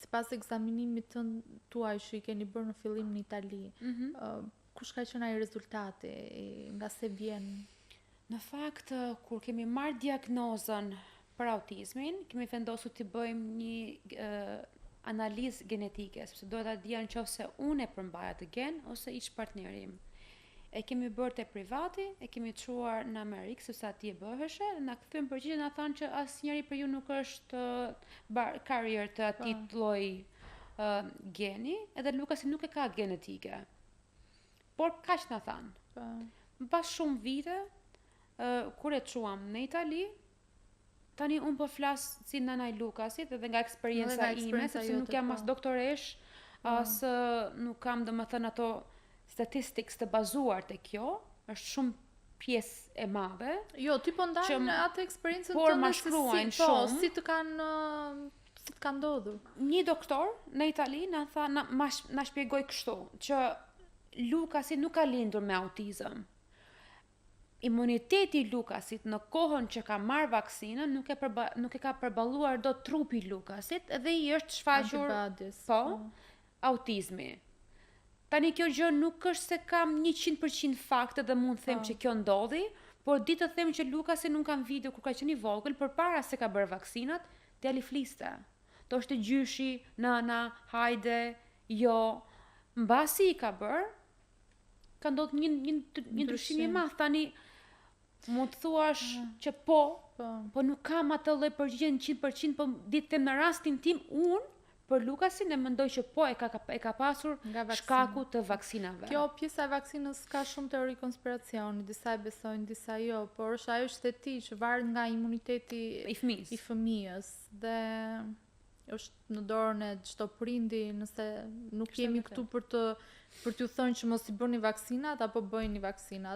sipas ekzaminimit tuaj që i keni bërë në fillim në Itali, kush ka qenë ai rezultati, nga se vjen? Në fakt, kur kemi marrë diagnozën për autizmin, kemi vendosur të bëjmë një analizë genetike, sepse do ta dija nëse unë e përmbaj atë gen ose ish partneri im. E kemi bërë te privati, e kemi çuar në Amerikë, sepse aty e bëheshe, na kthyen përgjigje, na thanë që asnjëri për ju nuk është carrier të atij lloj geni, edhe Lukasi nuk e ka genetike. Por kaq na thanë. Pas shumë vite, kur e çuam në Itali, tani unë po flas si nana e Lukasit edhe nga eksperienca ime, sepse nuk jam as doktoresh, as nuk kam domethënë ato statistics të bazuar te kjo, është shumë pjesë e madhe. Jo, ti po ndajmë atë eksperiencën por ma shkruajnë shumë. Si të kanë ndodhur. Një doktor në Itali na tha, na shpjegoi kështu, që Lukasi nuk ka lindur me autizëm. Imuniteti i Lukasit në kohën që ka marrë vaksinën nuk e ka përballuar dot trupi i Lukasit dhe i është shfaqur autizmi. Tani kjo gjë nuk është se kam 100% fakte dhe mund të them që kjo ndodhi, por di të them që Lukasi nuk kam video kur ka qenë i vogël, përpara se ka bërë vaksinat, djali fliste. Do është gjyshi, nëna, hajde, jo. Mbasi i ka bërë, ka ndodhur një ndryshim i madh. Tani mund të thuash që po nuk kam atë lloj përgjigje 100%, po di të them në rastin tim unë për Lukasin e mendoj që po e ka pasur shkaku të vaksinave. Kjo pjesa e vaksinës ka shumë teori konspiracioni, disa e besojnë, disa jo, por është ajo shteti që varet nga imuniteti i fëmijës dhe është në dorën e çdo prindi, nëse nuk jemi këtu për t'ju thënë që mos i bëni vaksinat apo bëjeni vaksinat.